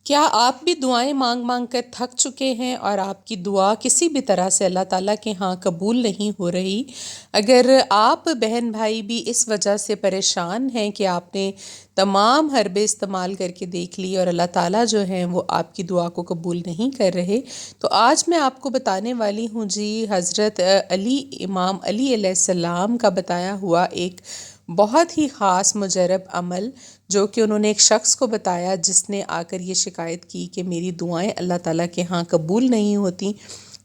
کیا آپ بھی دعائیں مانگ مانگ کر تھک چکے ہیں اور آپ کی دعا کسی بھی طرح سے اللہ تعالیٰ کے ہاں قبول نہیں ہو رہی؟ اگر آپ بہن بھائی بھی اس وجہ سے پریشان ہیں کہ آپ نے تمام حربے استعمال کر کے دیکھ لی اور اللہ تعالیٰ جو ہیں وہ آپ کی دعا کو قبول نہیں کر رہے، تو آج میں آپ کو بتانے والی ہوں جی حضرت علی امام علی علیہ السلام کا بتایا ہوا ایک بہت ہی خاص مجرب عمل، جو کہ انہوں نے ایک شخص کو بتایا جس نے آ کر یہ شکایت کی کہ میری دعائیں اللہ تعالیٰ کے ہاں قبول نہیں ہوتی،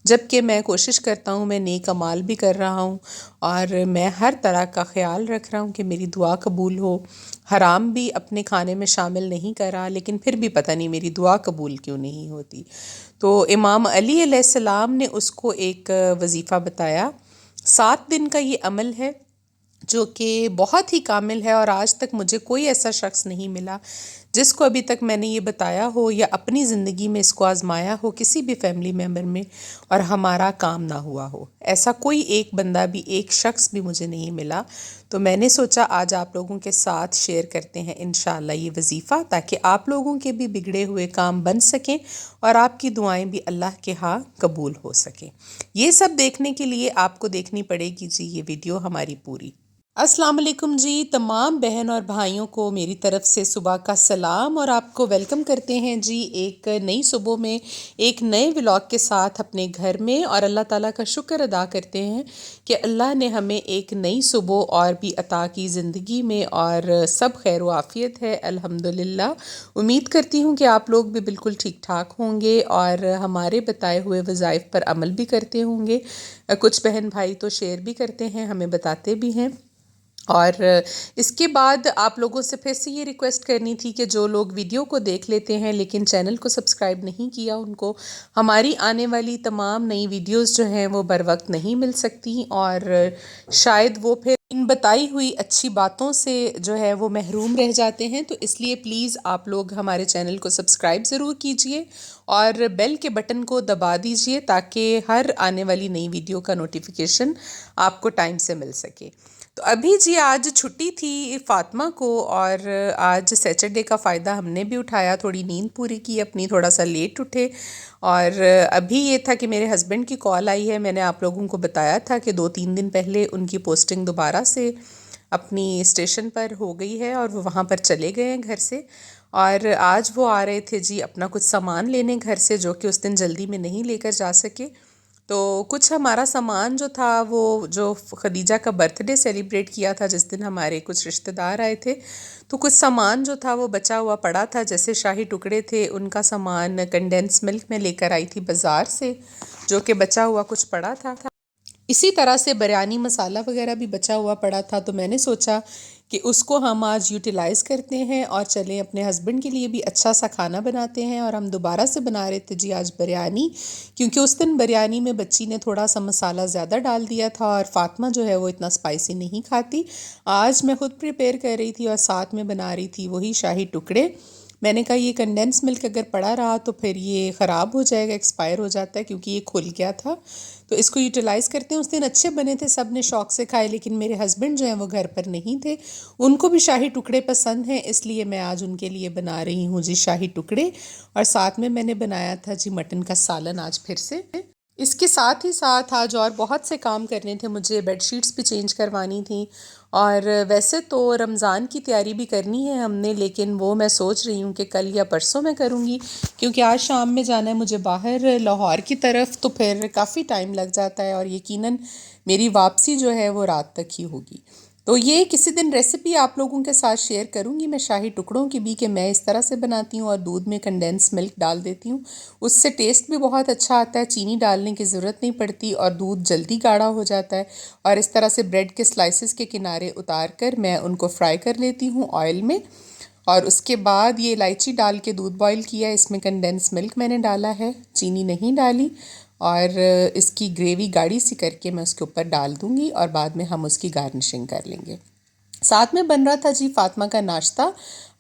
جب کہ میں کوشش کرتا ہوں، میں نیک اعمال بھی کر رہا ہوں اور میں ہر طرح کا خیال رکھ رہا ہوں کہ میری دعا قبول ہو، حرام بھی اپنے کھانے میں شامل نہیں کرا، لیکن پھر بھی پتہ نہیں میری دعا قبول کیوں نہیں ہوتی۔ تو امام علی علیہ السلام نے اس کو ایک وظیفہ بتایا، 7 دن کا یہ عمل ہے جو کہ بہت ہی کامل ہے، اور آج تک مجھے کوئی ایسا شخص نہیں ملا جس کو ابھی تک میں نے یہ بتایا ہو یا اپنی زندگی میں اس کو آزمایا ہو کسی بھی فیملی ممبر میں اور ہمارا کام نہ ہوا ہو۔ ایسا کوئی ایک بندہ بھی، ایک شخص بھی مجھے نہیں ملا، تو میں نے سوچا آج آپ لوگوں کے ساتھ شیئر کرتے ہیں انشاءاللہ یہ وظیفہ، تاکہ آپ لوگوں کے بھی بگڑے ہوئے کام بن سکیں اور آپ کی دعائیں بھی اللہ کے ہاں قبول ہو سکیں۔ یہ سب دیکھنے کے لیے آپ کو دیکھنی پڑے گی جی یہ ویڈیو ہماری پوری۔ السلام علیکم جی، تمام بہن اور بھائیوں کو میری طرف سے صبح کا سلام، اور آپ کو ویلکم کرتے ہیں جی ایک نئی صبح میں، ایک نئے ولاگ کے ساتھ اپنے گھر میں، اور اللہ تعالیٰ کا شکر ادا کرتے ہیں کہ اللہ نے ہمیں ایک نئی صبح اور بھی عطا کی زندگی میں، اور سب خیر و عافیت ہے الحمدللہ۔ امید کرتی ہوں کہ آپ لوگ بھی بالکل ٹھیک ٹھاک ہوں گے اور ہمارے بتائے ہوئے وظائف پر عمل بھی کرتے ہوں گے۔ کچھ بہن بھائی تو شیئر بھی کرتے ہیں، ہمیں بتاتے بھی ہیں۔ اور اس کے بعد آپ لوگوں سے پھر سے یہ ریکویسٹ کرنی تھی کہ جو لوگ ویڈیو کو دیکھ لیتے ہیں لیکن چینل کو سبسکرائب نہیں کیا، ان کو ہماری آنے والی تمام نئی ویڈیوز جو ہیں وہ بر وقت نہیں مل سکتی، اور شاید وہ پھر ان بتائی ہوئی اچھی باتوں سے جو ہے وہ محروم رہ جاتے ہیں۔ تو اس لیے پلیز آپ لوگ ہمارے چینل کو سبسکرائب ضرور کیجئے اور بیل کے بٹن کو دبا دیجئے تاکہ ہر آنے والی نئی ویڈیو کا نوٹیفیکیشن آپ کو ٹائم سے مل سکے۔ تو ابھی جی آج چھٹی تھی فاطمہ کو، اور آج سیٹرڈے کا فائدہ ہم نے بھی اٹھایا، تھوڑی نیند پوری کی اپنی، تھوڑا سا لیٹ اٹھے، اور ابھی یہ تھا کہ میرے ہسبینڈ کی کال آئی ہے۔ میں نے آپ لوگوں کو بتایا تھا کہ 2-3 دن پہلے ان کی پوسٹنگ دوبارہ سے اپنی اسٹیشن پر ہو گئی ہے اور وہ وہاں پر چلے گئے ہیں گھر سے، اور آج وہ آ رہے تھے جی اپنا کچھ سامان لینے گھر سے، جو کہ اس دن جلدی میں نہیں لے کر جا سکے۔ تو کچھ ہمارا سامان جو تھا، وہ جو خدیجہ کا برتھ ڈے سیلیبریٹ کیا تھا جس دن ہمارے کچھ رشتہ دار آئے تھے، تو کچھ سامان جو تھا وہ بچا ہوا پڑا تھا، جیسے شاہی ٹکڑے تھے، ان کا سامان کنڈینس ملک میں لے کر آئی تھی بازار سے، جو کہ بچا ہوا کچھ پڑا تھا۔ اسی طرح سے بریانی مسالہ وغیرہ بھی بچا ہوا پڑا تھا، تو میں نے سوچا کہ اس کو ہم آج یوٹیلائز کرتے ہیں اور چلیں اپنے ہسبینڈ کے لیے بھی اچھا سا کھانا بناتے ہیں، اور ہم دوبارہ سے بنا رہے تھے جی آج بریانی، کیونکہ اس دن بریانی میں بچی نے تھوڑا سا مسالہ زیادہ ڈال دیا تھا اور فاطمہ جو ہے وہ اتنا سپائسی نہیں کھاتی۔ آج میں خود پریپیئر کر رہی تھی اور ساتھ میں بنا رہی تھی وہی شاہی ٹکڑے۔ میں نے کہا یہ کنڈینس ملک اگر پڑا رہا تو پھر یہ خراب ہو جائے گا، ایکسپائر ہو جاتا ہے، کیونکہ یہ کھل گیا تھا، تو اس کو یوٹیلائز کرتے ہیں۔ اس دن اچھے بنے تھے، سب نے شوق سے کھائے، لیکن میرے ہسبینڈ جو ہیں وہ گھر پر نہیں تھے، ان کو بھی شاہی ٹکڑے پسند ہیں، اس لیے میں آج ان کے لیے بنا رہی ہوں جی شاہی ٹکڑے، اور ساتھ میں نے بنایا تھا جی مٹن کا سالن آج پھر سے۔ اس کے ساتھ ہی ساتھ آج اور بہت سے کام کرنے تھے مجھے، بیڈ شیٹس بھی چینج کروانی تھیں، اور ویسے تو رمضان کی تیاری بھی کرنی ہے ہم نے، لیکن وہ میں سوچ رہی ہوں کہ کل یا پرسوں میں کروں گی، کیونکہ آج شام میں جانا ہے مجھے باہر لاہور کی طرف، تو پھر کافی ٹائم لگ جاتا ہے، اور یقیناً میری واپسی جو ہے وہ رات تک ہی ہوگی۔ تو یہ کسی دن ریسیپی آپ لوگوں کے ساتھ شیئر کروں گی میں شاہی ٹکڑوں کی بھی، کہ میں اس طرح سے بناتی ہوں اور دودھ میں کنڈینس ملک ڈال دیتی ہوں، اس سے ٹیسٹ بھی بہت اچھا آتا ہے، چینی ڈالنے کی ضرورت نہیں پڑتی اور دودھ جلدی گاڑھا ہو جاتا ہے، اور اس طرح سے بریڈ کے سلائسز کے کنارے اتار کر میں ان کو فرائی کر لیتی ہوں آئل میں، اور اس کے بعد یہ الائچی ڈال کے دودھ بوائل کیا، اس میں کنڈینس ملک میں نے ڈالا ہے، چینی نہیں ڈالی، اور اس کی گریوی گاڑھی سی کر کے میں اس کے اوپر ڈال دوں گی، اور بعد میں ہم اس کی گارنشنگ کر لیں گے۔ ساتھ میں بن رہا تھا جی فاطمہ کا ناشتہ،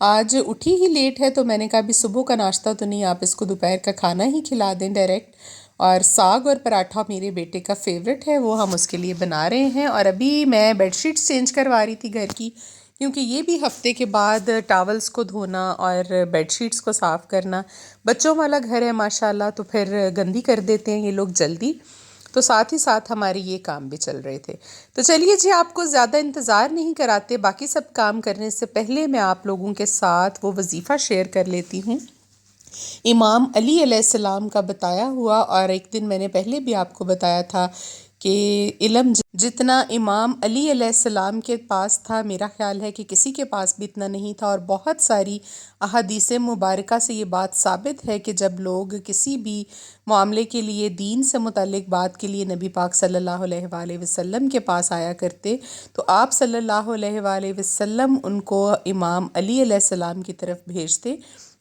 آج اٹھی ہی لیٹ ہے تو میں نے کہا ابھی صبح کا ناشتہ تو نہیں، آپ اس کو دوپہر کا کھانا ہی کھلا دیں ڈائریکٹ، اور ساگ اور پراٹھا میرے بیٹے کا فیوریٹ ہے، وہ ہم اس کے لیے بنا رہے ہیں، اور ابھی میں بیڈ شیٹس چینج کروا رہی تھی گھر کی، کیونکہ یہ بھی ہفتے کے بعد ٹاولز کو دھونا اور بیڈ شیٹس کو صاف کرنا، بچوں والا گھر ہے ماشاءاللہ، تو پھر گندی کر دیتے ہیں یہ لوگ جلدی، تو ساتھ ہی ساتھ ہمارے یہ کام بھی چل رہے تھے۔ تو چلیے جی، آپ کو زیادہ انتظار نہیں کراتے، باقی سب کام کرنے سے پہلے میں آپ لوگوں کے ساتھ وہ وظیفہ شیئر کر لیتی ہوں، امام علی علیہ السلام کا بتایا ہوا۔ اور ایک دن میں نے پہلے بھی آپ کو بتایا تھا کہ علم جتنا امام علی علیہ السلام کے پاس تھا، میرا خیال ہے کہ کسی کے پاس بھی اتنا نہیں تھا، اور بہت ساری احادیث مبارکہ سے یہ بات ثابت ہے کہ جب لوگ کسی بھی معاملے کے لیے، دین سے متعلق بات کے لیے نبی پاک صلی اللہ علیہ وآلہ وسلم کے پاس آیا کرتے، تو آپ صلی اللہ علیہ وآلہ وسلم ان کو امام علی علیہ السلام کی طرف بھیجتے،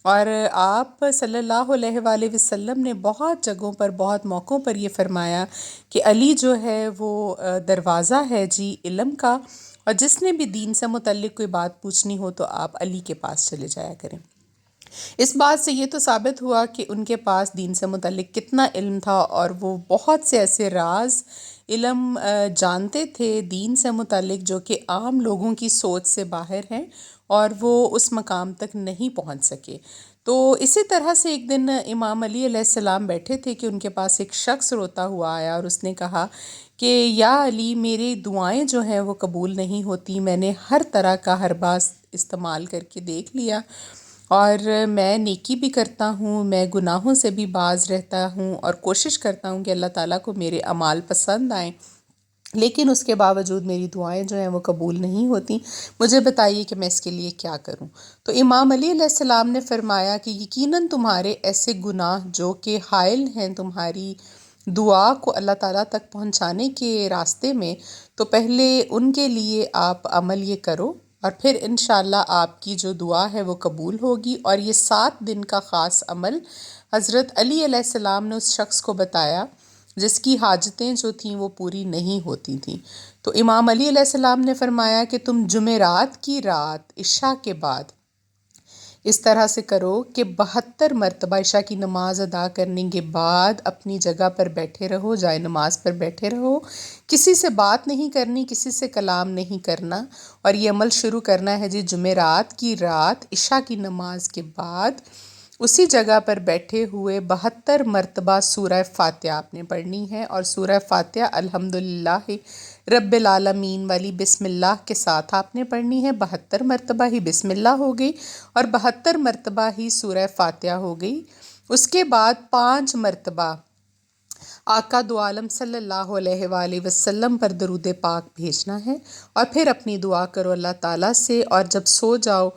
اور آپ صلی اللہ علیہ وآلہ وسلم نے بہت جگہوں پر، بہت موقعوں پر یہ فرمایا کہ علی جو ہے وہ دروازہ ہے جی علم کا، اور جس نے بھی دین سے متعلق کوئی بات پوچھنی ہو تو آپ علی کے پاس چلے جایا کریں۔ اس بات سے یہ تو ثابت ہوا کہ ان کے پاس دین سے متعلق کتنا علم تھا، اور وہ بہت سے ایسے راز علم جانتے تھے دین سے متعلق جو کہ عام لوگوں کی سوچ سے باہر ہیں، اور وہ اس مقام تک نہیں پہنچ سکے۔ تو اسی طرح سے ایک دن امام علی علیہ السلام بیٹھے تھے کہ ان کے پاس ایک شخص روتا ہوا آیا، اور اس نے کہا کہ یا علی، میری دعائیں جو ہیں وہ قبول نہیں ہوتی، میں نے ہر طرح کا حربہ استعمال کر کے دیکھ لیا، اور میں نیکی بھی کرتا ہوں، میں گناہوں سے بھی باز رہتا ہوں، اور کوشش کرتا ہوں کہ اللہ تعالیٰ کو میرے اعمال پسند آئیں، لیکن اس کے باوجود میری دعائیں جو ہیں وہ قبول نہیں ہوتی، مجھے بتائیے کہ میں اس کے لیے کیا کروں۔ تو امام علی علیہ السلام نے فرمایا کہ یقیناً تمہارے ایسے گناہ جو کہ حائل ہیں تمہاری دعا کو اللہ تعالیٰ تک پہنچانے کے راستے میں، تو پہلے ان کے لیے آپ عمل یہ کرو، اور پھر انشاءاللہ آپ کی جو دعا ہے وہ قبول ہوگی۔ اور یہ 7 دن کا خاص عمل حضرت علی علیہ السلام نے اس شخص کو بتایا جس کی حاجتیں جو تھیں وہ پوری نہیں ہوتی تھیں۔ تو امام علی علیہ السلام نے فرمایا کہ تم جمعرات کی رات عشاء کے بعد اس طرح سے کرو کہ 72 مرتبہ عشاء کی نماز ادا کرنے کے بعد اپنی جگہ پر بیٹھے رہو، جائے نماز پر بیٹھے رہو، کسی سے بات نہیں کرنی، کسی سے کلام نہیں کرنا، اور یہ عمل شروع کرنا ہے جی جمعرات کی رات عشاء کی نماز کے بعد اسی جگہ پر بیٹھے ہوئے 72 مرتبہ سورہ فاتحہ آپ نے پڑھنی ہے، اور سورہ فاتحہ الحمدللہ رب العالمین والی بسم اللہ کے ساتھ آپ نے پڑھنی ہے۔ 72 مرتبہ ہی بسم اللہ ہو گئی، اور 72 مرتبہ ہی سورہ فاتحہ ہو گئی۔ اس کے بعد 5 مرتبہ آقا دو عالم صلی اللہ علیہ وآلہ وسلم پر درود پاک بھیجنا ہے، اور پھر اپنی دعا کرو اللہ تعالیٰ سے، اور جب سو جاؤ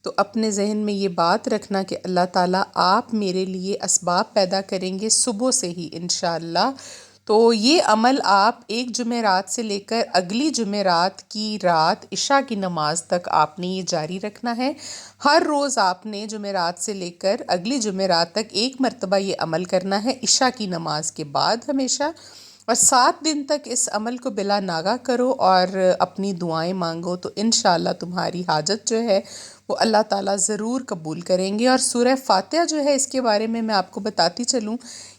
تو اپنے ذہن میں یہ بات رکھنا کہ اللہ تعالیٰ آپ میرے لیے اسباب پیدا کریں گے صبح سے ہی انشاءاللہ۔ تو یہ عمل آپ ایک جمعرات سے لے کر اگلی جمعرات کی رات عشاء کی نماز تک آپ نے یہ جاری رکھنا ہے۔ ہر روز آپ نے جمعرات سے لے کر اگلی جمعرات تک 1 مرتبہ یہ عمل کرنا ہے عشاء کی نماز کے بعد ہمیشہ، اور 7 دن تک اس عمل کو بلا ناغہ کرو اور اپنی دعائیں مانگو، تو انشاءاللہ تمہاری حاجت جو ہے وہ اللہ تعالیٰ ضرور قبول کریں گے۔ اور سورہ فاتحہ جو ہے، اس کے بارے میں آپ کو بتاتی چلوں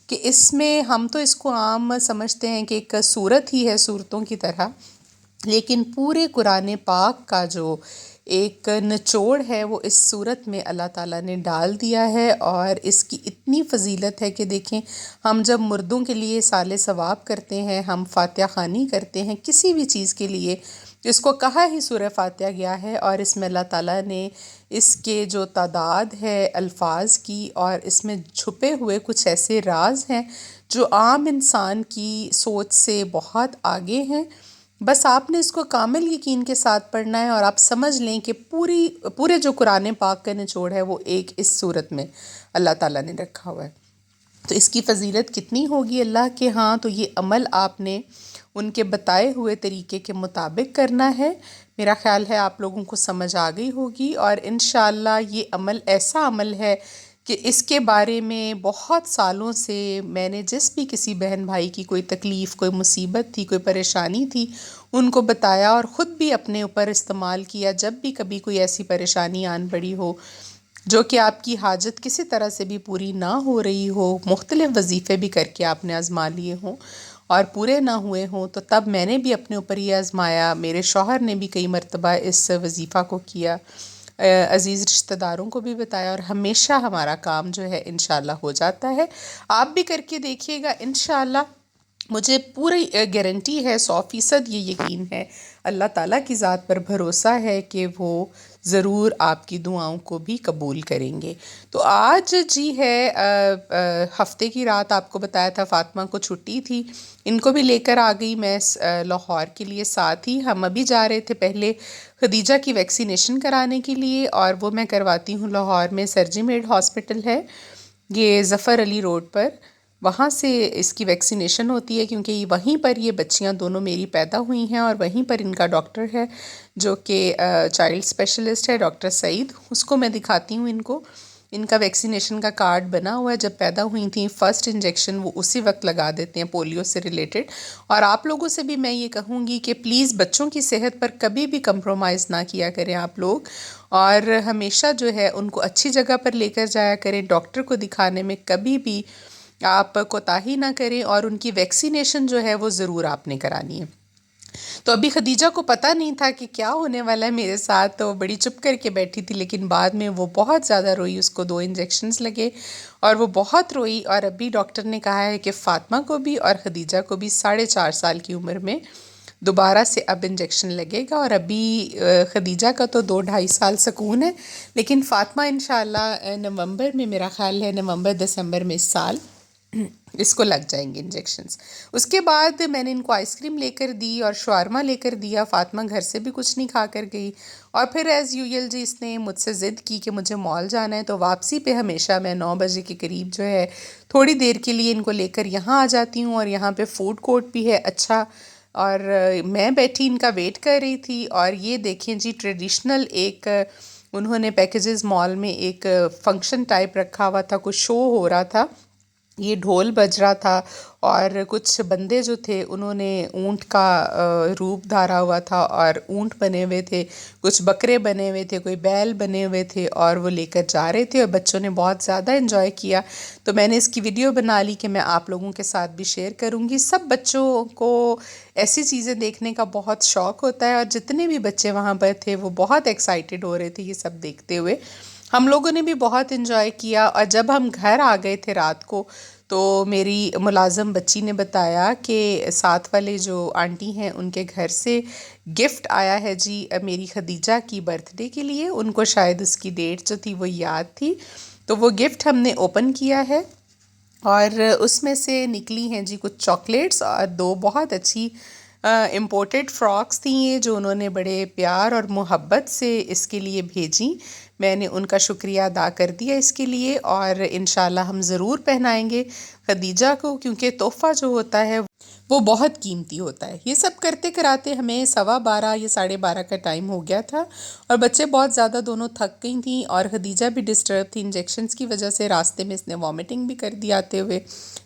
کہ اس میں ہم تو اس کو عام سمجھتے ہیں کہ ایک سورت ہی ہے سورتوں کی طرح، لیکن پورے قرآن پاک کا جو ایک نچوڑ ہے وہ اس صورت میں اللہ تعالیٰ نے ڈال دیا ہے، اور اس کی اتنی فضیلت ہے کہ دیکھیں، ہم جب مردوں کے لیے سال ثواب کرتے ہیں، ہم فاتحہ خوانی کرتے ہیں کسی بھی چیز کے لیے، اس کو کہا ہی سورہ فاتحہ گیا ہے، اور اس میں اللہ تعالیٰ نے اس کے جو تعداد ہے الفاظ کی، اور اس میں چھپے ہوئے کچھ ایسے راز ہیں جو عام انسان کی سوچ سے بہت آگے ہیں۔ بس آپ نے اس کو کامل یقین کے ساتھ پڑھنا ہے، اور آپ سمجھ لیں کہ پورے جو قرآن پاک کا نچوڑ ہے وہ ایک اس صورت میں اللہ تعالیٰ نے رکھا ہوا ہے۔ تو اس کی فضیلت کتنی ہوگی اللہ کے ہاں، تو یہ عمل آپ نے ان کے بتائے ہوئے طریقے کے مطابق کرنا ہے۔ میرا خیال ہے آپ لوگوں کو سمجھ آ گئی ہوگی، اور انشاءاللہ یہ عمل ایسا عمل ہے کہ اس کے بارے میں بہت سالوں سے میں نے جس بھی کسی بہن بھائی کی کوئی تکلیف، کوئی مصیبت تھی، کوئی پریشانی تھی، ان کو بتایا، اور خود بھی اپنے اوپر استعمال کیا۔ جب بھی کبھی کوئی ایسی پریشانی آن پڑی ہو جو کہ آپ کی حاجت کسی طرح سے بھی پوری نہ ہو رہی ہو، مختلف وظیفے بھی کر کے آپ نے آزما لیے ہوں، اور پورے نہ ہوئے ہوں تو تب میں نے بھی اپنے اوپر یہ آزمایا، میرے شوہر نے بھی کئی مرتبہ اس وظیفہ کو کیا، عزیز رشتہ داروں کو بھی بتایا، اور ہمیشہ ہمارا کام جو ہے انشاءاللہ ہو جاتا ہے۔ آپ بھی کر کے دیکھیے گا انشاءاللہ، مجھے پوری گارنٹی ہے، 100% یہ یقین ہے، اللہ تعالیٰ کی ذات پر بھروسہ ہے کہ وہ ضرور آپ کی دعاؤں کو بھی قبول کریں گے۔ تو آج جی ہے ہفتے کی رات، آپ کو بتایا تھا فاطمہ کو چھٹی تھی، ان کو بھی لے کر آ گئی میں لاہور کے لیے، ساتھ ہی ہم ابھی جا رہے تھے پہلے خدیجہ کی ویکسینیشن کرانے کے لیے، اور وہ میں کرواتی ہوں لاہور میں سرجی میڈ ہاسپٹل ہے، یہ ظفر علی روڈ پر، وہاں سے اس کی ویکسینیشن ہوتی ہے، کیونکہ وہیں پر یہ بچیاں دونوں میری پیدا ہوئی ہیں، اور وہیں پر ان کا ڈاکٹر ہے جو کہ چائلڈ اسپیشلسٹ ہے، ڈاکٹر سعید، اس کو میں دکھاتی ہوں ان کو۔ ان کا ویکسینیشن کا کارڈ بنا ہوا ہے، جب پیدا ہوئی تھیں فرسٹ انجیکشن وہ اسی وقت لگا دیتے ہیں پولیو سے ریلیٹڈ۔ اور آپ لوگوں سے بھی میں یہ کہوں گی کہ پلیز بچوں کی صحت پر کبھی بھی کمپرومائز نہ کیا کریں آپ لوگ، اور ہمیشہ جو ہے ان کو اچھی جگہ پر لے کر جایا کریں، ڈاکٹر کو دکھانے میں کبھی بھی آپ کوتاہی نہ کریں، اور ان کی ویکسینیشن جو ہے وہ ضرور آپ نے کرانی ہے۔ تو ابھی خدیجہ کو پتہ نہیں تھا کہ کیا ہونے والا ہے میرے ساتھ، تو بڑی چپ کر کے بیٹھی تھی، لیکن بعد میں وہ بہت زیادہ روئی، اس کو 2 انجیکشنز لگے اور وہ بہت روئی، اور ابھی ڈاکٹر نے کہا ہے کہ فاطمہ کو بھی اور خدیجہ کو بھی 4.5 سال کی عمر میں دوبارہ سے اب انجیکشن لگے گا، اور ابھی خدیجہ کا تو 2-2.5 سال سکون ہے، لیکن فاطمہ انشاءاللہ نومبر میں، میرا خیال ہے نومبر دسمبر میں اس سال اس کو لگ جائیں گے انجیکشنز۔ اس کے بعد میں نے ان کو آئس کریم لے کر دی اور شاورما لے کر دیا، فاطمہ گھر سے بھی کچھ نہیں کھا کر گئی، اور پھر ایز یوزل جی اس نے مجھ سے ضد کی کہ مجھے مال جانا ہے، تو واپسی پہ ہمیشہ میں 9 بجے کے قریب جو ہے تھوڑی دیر کے لیے ان کو لے کر یہاں آ جاتی ہوں، اور یہاں پہ فوڈ کورٹ بھی ہے اچھا، اور میں بیٹھی ان کا ویٹ کر رہی تھی، اور یہ دیکھیں جی ٹریڈیشنل ایک انہوں نے پیکیجز مال میں ایک فنکشن ٹائپ رکھا ہوا تھا، کچھ شو ہو رہا تھا، یہ ڈھول بج رہا تھا، اور کچھ بندے جو تھے انہوں نے اونٹ کا روپ دھارا ہوا تھا، اور اونٹ بنے ہوئے تھے، کچھ بکرے بنے ہوئے تھے، کوئی بیل بنے ہوئے تھے، اور وہ لے کر جا رہے تھے، اور بچوں نے بہت زیادہ انجوائے کیا، تو میں نے اس کی ویڈیو بنا لی کہ میں آپ لوگوں کے ساتھ بھی شیئر کروں گی۔ سب بچوں کو ایسی چیزیں دیکھنے کا بہت شوق ہوتا ہے، اور جتنے بھی بچے وہاں پر تھے وہ بہت ایکسائٹیڈ ہو رہے تھے یہ سب دیکھتے ہوئے، ہم لوگوں نے بھی بہت انجوائے کیا۔ اور جب ہم گھر آ گئے تھے رات کو، تو میری ملازم بچی نے بتایا کہ ساتھ والے جو آنٹی ہیں ان کے گھر سے گفٹ آیا ہے جی میری خدیجہ کی برتھ ڈے کے لیے، ان کو شاید اس کی ڈیٹ جو تھی وہ یاد تھی، تو وہ گفٹ ہم نے اوپن کیا ہے، اور اس میں سے نکلی ہیں جی کچھ چاکلیٹس اور 2 بہت اچھی امپورٹڈ فراکس تھیں یہ، جو انہوں نے بڑے پیار اور محبت سے اس کے لیے بھیجیں، میں نے ان کا شکریہ ادا کر دیا اس کے لیے، اور انشاءاللہ ہم ضرور پہنائیں گے خدیجہ کو، کیونکہ تحفہ جو ہوتا ہے وہ بہت قیمتی ہوتا ہے۔ یہ سب کرتے کراتے ہمیں 12:15 یا 12:30 کا ٹائم ہو گیا تھا، اور بچے بہت زیادہ دونوں تھک گئی تھیں، اور خدیجہ بھی ڈسٹرب تھی انجیکشنز کی وجہ سے، راستے میں اس نے وامٹنگ بھی کر دی آتے ہوئے،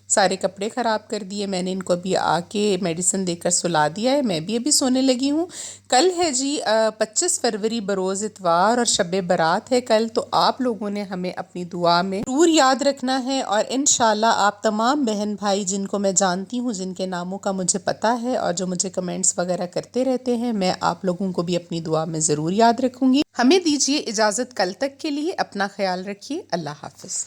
سارے کپڑے خراب کر دیے، میں نے ان کو ابھی آ کے میڈیسن دے کر سلا دیا ہے، میں بھی ابھی سونے لگی ہوں۔ کل ہے جی 25 فروری بروز اتوار، اور شب برات ہے کل، تو آپ لوگوں نے ہمیں اپنی دعا میں ضرور یاد رکھنا ہے، اور انشاءاللہ آپ تمام بہن بھائی جن کو میں جانتی ہوں، جن کے ناموں کا مجھے پتہ ہے، اور جو مجھے کمنٹس وغیرہ کرتے رہتے ہیں، میں آپ لوگوں کو بھی اپنی دعا میں ضرور یاد رکھوں گی۔ ہمیں دیجیے اجازت کل تک کے لیے، اپنا خیال رکھیے، اللہ حافظ۔